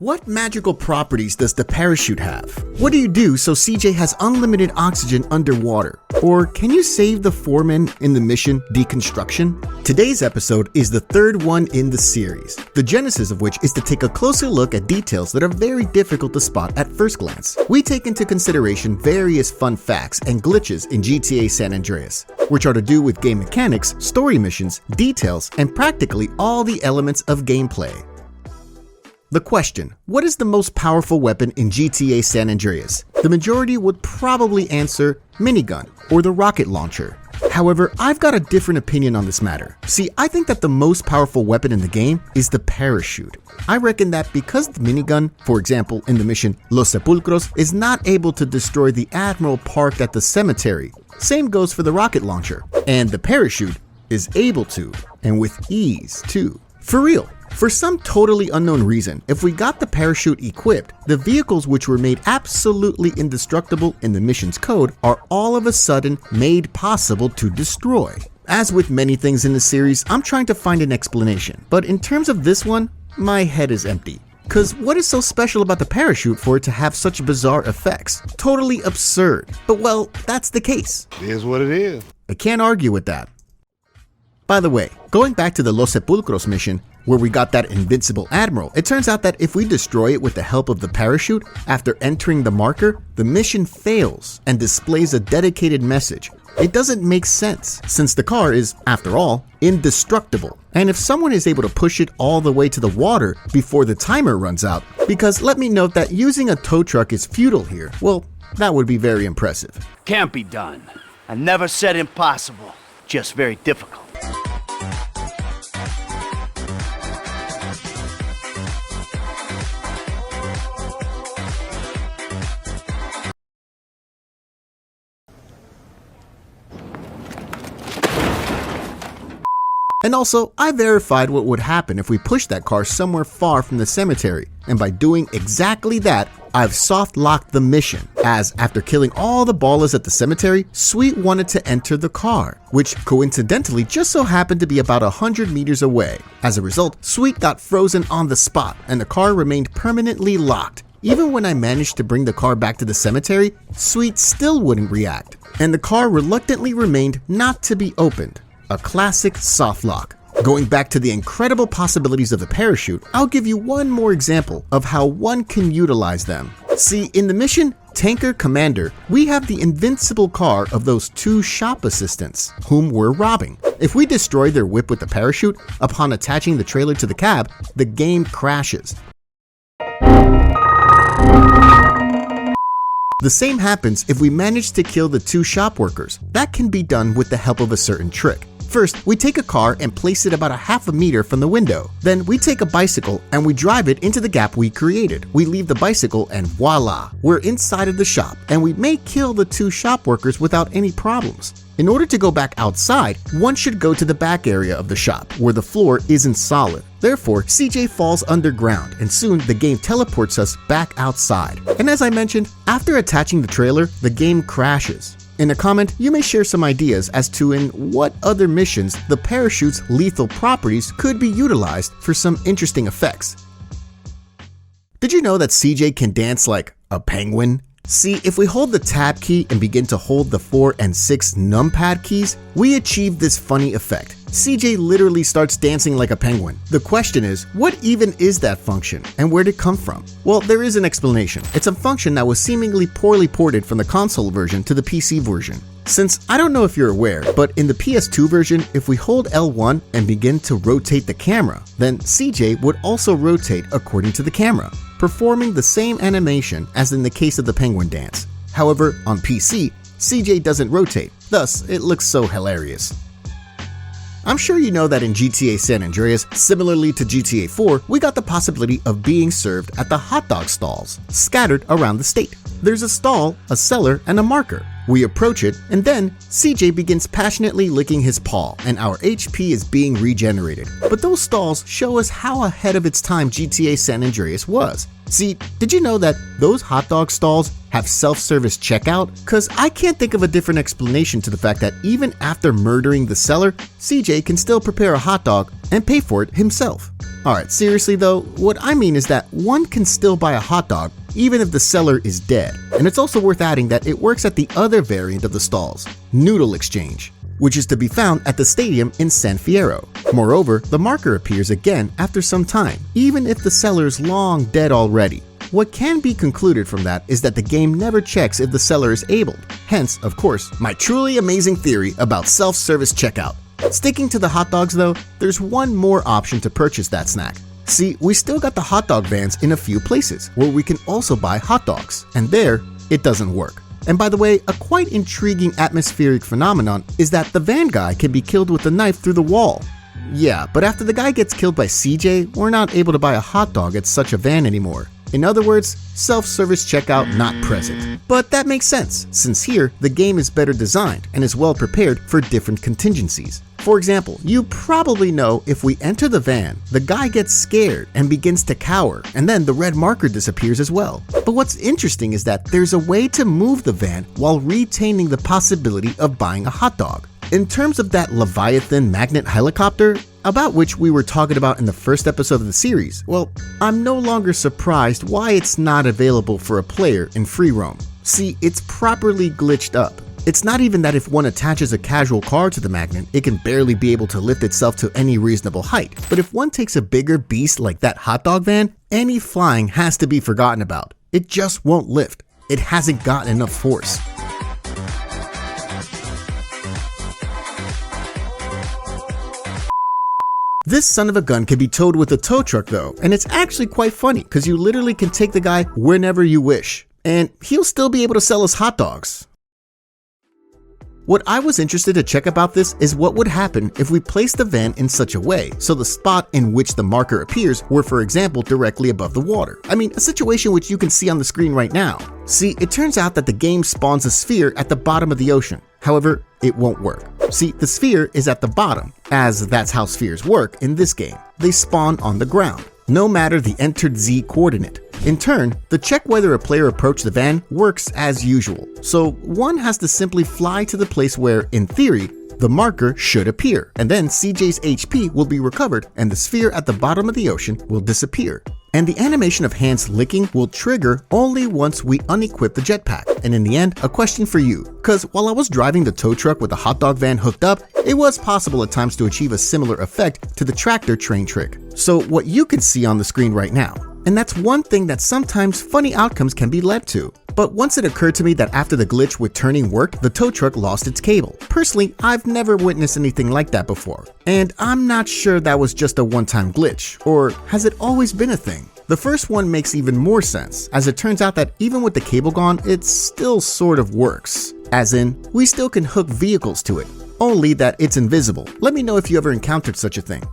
What magical properties does the parachute have? What do you do so CJ has unlimited oxygen underwater? Or can you save the foreman in the mission Deconstruction? Today's episode is the third one in the series, the genesis of which is to take a closer look at details that are very difficult to spot at first glance. We take into consideration various fun facts and glitches in GTA San Andreas, which are to do with game mechanics, story missions, details, and practically all the elements of gameplay. The question, what is the most powerful weapon in GTA San Andreas? The majority would probably answer minigun or the rocket launcher. However, I've got a different opinion on this matter. See, I think that the most powerful weapon in the game is the parachute. I reckon that because the minigun, for example in the mission Los Sepulcros, is not able to destroy the admiral parked at the cemetery, same goes for the rocket launcher. And the parachute is able to, and with ease too. For real. For some totally unknown reason, if we got the parachute equipped, the vehicles which were made absolutely indestructible in the mission's code are all of a sudden made possible to destroy. As with many things in the series, I'm trying to find an explanation, but in terms of this one, my head is empty. Cause what is so special about the parachute for it to have such bizarre effects? Totally absurd. But well, that's the case. It is what it is. I can't argue with that. By the way, going back to the Los Sepulcros mission, where we got that invincible admiral, it turns out that if we destroy it with the help of the parachute, after entering the marker, the mission fails and displays a dedicated message. It doesn't make sense, since the car is, after all, indestructible. And if someone is able to push it all the way to the water before the timer runs out, because let me note that using a tow truck is futile here, well, that would be very impressive. Can't be done. I never said impossible, just very difficult. And also, I verified what would happen if we pushed that car somewhere far from the cemetery, and by doing exactly that, I've soft locked the mission, as after killing all the ballers at the cemetery, Sweet wanted to enter the car, which coincidentally just so happened to be about 100 meters away. As a result, Sweet got frozen on the spot, and the car remained permanently locked. Even when I managed to bring the car back to the cemetery, Sweet still wouldn't react, and the car reluctantly remained not to be opened. A classic soft lock. Going back to the incredible possibilities of the parachute, I'll give you one more example of how one can utilize them. See, in the mission Tanker Commander, we have the invincible car of those two shop assistants, whom we're robbing. If we destroy their whip with the parachute, upon attaching the trailer to the cab, the game crashes. The same happens if we manage to kill the two shop workers. That can be done with the help of a certain trick. First, we take a car and place it about a half a meter from the window. Then we take a bicycle and we drive it into the gap we created. We leave the bicycle and voila, we're inside of the shop, and we may kill the two shop workers without any problems. In order to go back outside, one should go to the back area of the shop, where the floor isn't solid. Therefore, CJ falls underground, and soon the game teleports us back outside. And as I mentioned, after attaching the trailer, the game crashes. In a comment, you may share some ideas as to in what other missions the parachute's lethal properties could be utilized for some interesting effects. Did you know that CJ can dance like a penguin? See, if we hold the tab key and begin to hold the 4 and 6 numpad keys, we achieve this funny effect. CJ literally starts dancing like a penguin. The question is, what even is that function and where did it come from? Well, there is an explanation. It's a function that was seemingly poorly ported from the console version to the PC version. Since I don't know if you're aware, but in the PS2 version, if we hold L1 and begin to rotate the camera, then CJ would also rotate according to the camera, performing the same animation as in the case of the penguin dance. However, on PC, CJ doesn't rotate, thus it looks so hilarious. I'm sure you know that in GTA San Andreas, similarly to GTA 4, we got the possibility of being served at the hot dog stalls, scattered around the state. There's a stall, a cellar, and a marker. We approach it, and then CJ begins passionately licking his paw, and our HP is being regenerated. But those stalls show us how ahead of its time GTA San Andreas was. See, did you know that those hot dog stalls have self-service checkout? Cause I can't think of a different explanation to the fact that even after murdering the seller, CJ can still prepare a hot dog and pay for it himself. Alright, seriously though, what I mean is that one can still buy a hot dog even if the seller is dead. And it's also worth adding that it works at the other variant of the stalls, Noodle Exchange, which is to be found at the stadium in San Fierro. Moreover, the marker appears again after some time, even if the seller's long dead already. What can be concluded from that is that the game never checks if the seller is able. Hence, of course, my truly amazing theory about self-service checkout. Sticking to the hot dogs though, there's one more option to purchase that snack. See, we still got the hot dog vans in a few places where we can also buy hot dogs, and there, it doesn't work. And by the way, a quite intriguing atmospheric phenomenon is that the van guy can be killed with a knife through the wall. Yeah, but after the guy gets killed by CJ, we're not able to buy a hot dog at such a van anymore. In other words, self-service checkout not present. But that makes sense, since here, the game is better designed and is well prepared for different contingencies. For example, you probably know if we enter the van, the guy gets scared and begins to cower, and then the red marker disappears as well. But what's interesting is that there's a way to move the van while retaining the possibility of buying a hot dog. In terms of that Leviathan magnet helicopter, about which we were talking about in the first episode of the series, well, I'm no longer surprised why it's not available for a player in free roam. See, it's properly glitched up. It's not even that if one attaches a casual car to the magnet, it can barely be able to lift itself to any reasonable height. But if one takes a bigger beast like that hot dog van, any flying has to be forgotten about. It just won't lift. It hasn't got enough force. This son of a gun can be towed with a tow truck though, and it's actually quite funny because you literally can take the guy whenever you wish, and he'll still be able to sell us hot dogs. What I was interested to check about this is what would happen if we placed the van in such a way so the spot in which the marker appears were, for example, directly above the water. I mean, a situation which you can see on the screen right now. See, it turns out that the game spawns a sphere at the bottom of the ocean. However, it won't work. See, the sphere is at the bottom, as that's how spheres work in this game. They spawn on the ground, no matter the entered Z coordinate. In turn, the check whether a player approached the van works as usual. So one has to simply fly to the place where, in theory, the marker should appear, and then CJ's HP will be recovered and the sphere at the bottom of the ocean will disappear. And the animation of hands licking will trigger only once we unequip the jetpack. And in the end, a question for you, cause while I was driving the tow truck with the hot dog van hooked up, it was possible at times to achieve a similar effect to the tractor train trick. So what you can see on the screen right now. And that's one thing that sometimes funny outcomes can be led to. But once it occurred to me that after the glitch with turning worked, the tow truck lost its cable. Personally, I've never witnessed anything like that before. And I'm not sure that was just a one-time glitch, or has it always been a thing? The first one makes even more sense, as it turns out that even with the cable gone, it still sort of works. As in, we still can hook vehicles to it, only that it's invisible. Let me know if you ever encountered such a thing.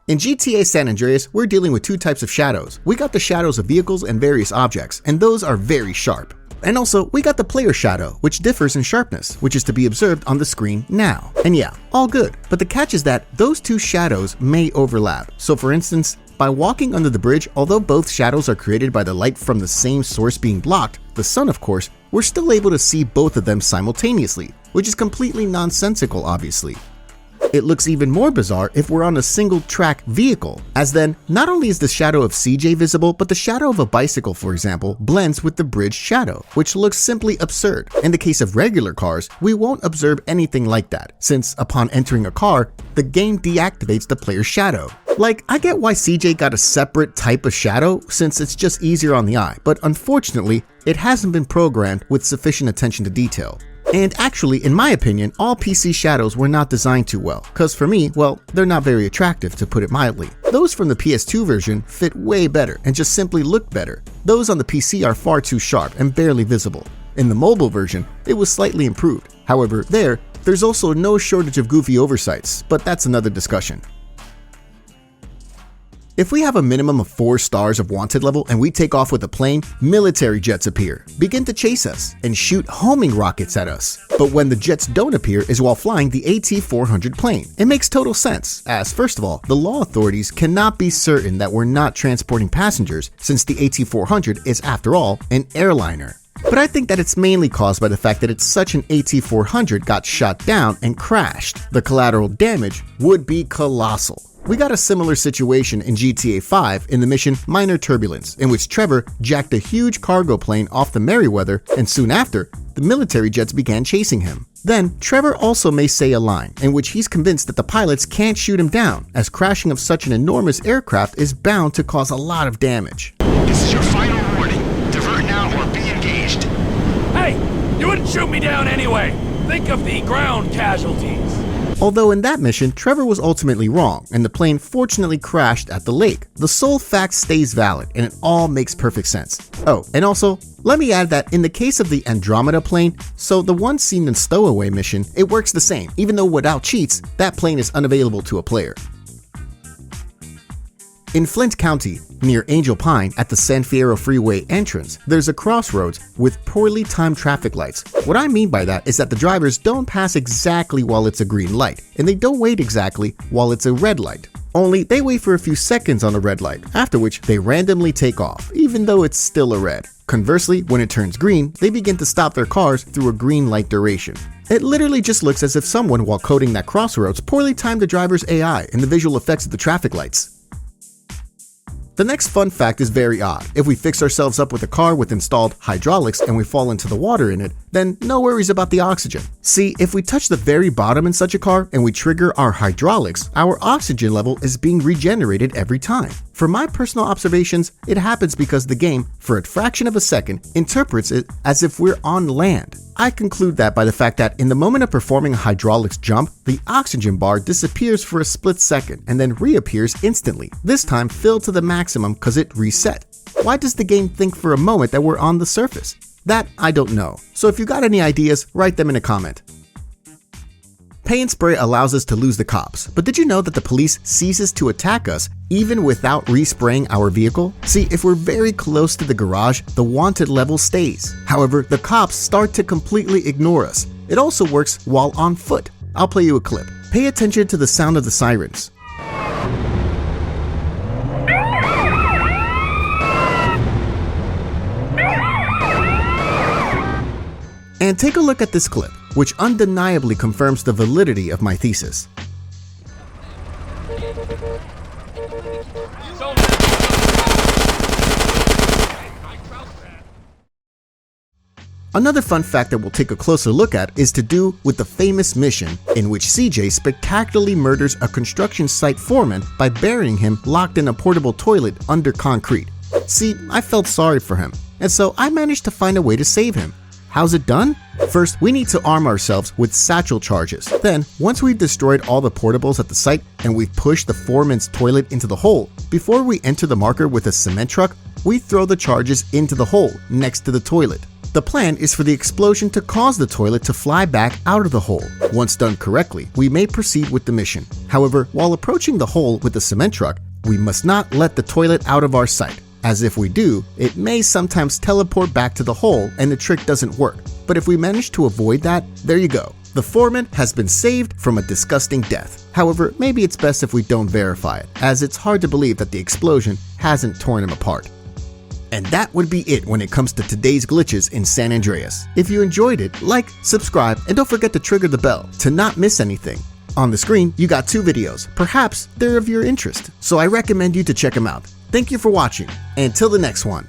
In GTA San Andreas, we're dealing with two types of shadows. We got the shadows of vehicles and various objects, and those are very sharp. And also, we got the player shadow, which differs in sharpness, which is to be observed on the screen now. And yeah, all good. But the catch is that those two shadows may overlap. So for instance, by walking under the bridge, although both shadows are created by the light from the same source being blocked, the sun of course, we're still able to see both of them simultaneously, which is completely nonsensical obviously. It looks even more bizarre if we're on a single track vehicle, as then not only is the shadow of CJ visible, but the shadow of a bicycle, for example, blends with the bridge shadow, which looks simply absurd. In the case of regular cars, we won't observe anything like that, since upon entering a car, the game deactivates the player's shadow. Like, I get why CJ got a separate type of shadow, since it's just easier on the eye, but unfortunately, it hasn't been programmed with sufficient attention to detail. And actually, in my opinion, all PC shadows were not designed too well, cause for me, well, they're not very attractive to put it mildly. Those from the PS2 version fit way better and just simply look better. Those on the PC are far too sharp and barely visible. In the mobile version, it was slightly improved. However, there's also no shortage of goofy oversights, but that's another discussion. If we have a minimum of 4 stars of wanted level and we take off with a plane, military jets appear, begin to chase us, and shoot homing rockets at us. But when the jets don't appear is while flying the AT-400 plane. It makes total sense, as first of all, the law authorities cannot be certain that we're not transporting passengers since the AT-400 is, after all, an airliner. But I think that it's mainly caused by the fact that it's such an AT-400 got shot down and crashed. The collateral damage would be colossal. We got a similar situation in GTA 5 in the mission Minor Turbulence, in which Trevor jacked a huge cargo plane off the Merryweather, and soon after, the military jets began chasing him. Then, Trevor also may say a line in which he's convinced that the pilots can't shoot him down, as crashing of such an enormous aircraft is bound to cause a lot of damage. This is your final warning. Divert now or be engaged. Hey, you wouldn't shoot me down anyway. Think of the ground casualties. Although in that mission, Trevor was ultimately wrong, and the plane fortunately crashed at the lake. The sole fact stays valid, and it all makes perfect sense. Oh, and also, let me add that in the case of the Andromeda plane, so the one seen in Stowaway mission, it works the same, even though without cheats, that plane is unavailable to a player. In Flint County, near Angel Pine at the San Fierro Freeway entrance, there's a crossroads with poorly timed traffic lights. What I mean by that is that the drivers don't pass exactly while it's a green light, and they don't wait exactly while it's a red light. Only they wait for a few seconds on the red light, after which they randomly take off, even though it's still a red. Conversely, when it turns green, they begin to stop their cars through a green light duration. It literally just looks as if someone, while coding that crossroads, poorly timed the driver's AI and the visual effects of the traffic lights. The next fun fact is very odd. If we fix ourselves up with a car with installed hydraulics and we fall into the water in it, then no worries about the oxygen. See, if we touch the very bottom in such a car and we trigger our hydraulics, our oxygen level is being regenerated every time. From my personal observations, it happens because the game, for a fraction of a second, interprets it as if we're on land. I conclude that by the fact that in the moment of performing a hydraulics jump, the oxygen bar disappears for a split second and then reappears instantly, this time filled to the maximum because it reset. Why does the game think for a moment that we're on the surface? That I don't know, so if you got any ideas, write them in a comment. Pay and spray allows us to lose the cops, but did you know that the police ceases to attack us even without respraying our vehicle? See, if we're very close to the garage, the wanted level stays. However, the cops start to completely ignore us. It also works while on foot. I'll play you a clip. Pay attention to the sound of the sirens. And take a look at this clip, which undeniably confirms the validity of my thesis. Another fun fact that we'll take a closer look at is to do with the famous mission in which CJ spectacularly murders a construction site foreman by burying him locked in a portable toilet under concrete. See, I felt sorry for him, and so I managed to find a way to save him. How's it done? First, we need to arm ourselves with satchel charges. Then, once we've destroyed all the portables at the site and we've pushed the foreman's toilet into the hole, before we enter the marker with a cement truck, we throw the charges into the hole next to the toilet. The plan is for the explosion to cause the toilet to fly back out of the hole. Once done correctly, we may proceed with the mission. However, while approaching the hole with the cement truck, we must not let the toilet out of our sight, as if we do, it may sometimes teleport back to the hole and the trick doesn't work. But if we manage to avoid that, there you go. The foreman has been saved from a disgusting death. However, maybe it's best if we don't verify it, as it's hard to believe that the explosion hasn't torn him apart. And that would be it when it comes to today's glitches in San Andreas. If you enjoyed it, like, subscribe, and don't forget to trigger the bell to not miss anything. On the screen, you got 2 videos. Perhaps they're of your interest, so I recommend you to check them out. Thank you for watching, and until the next one.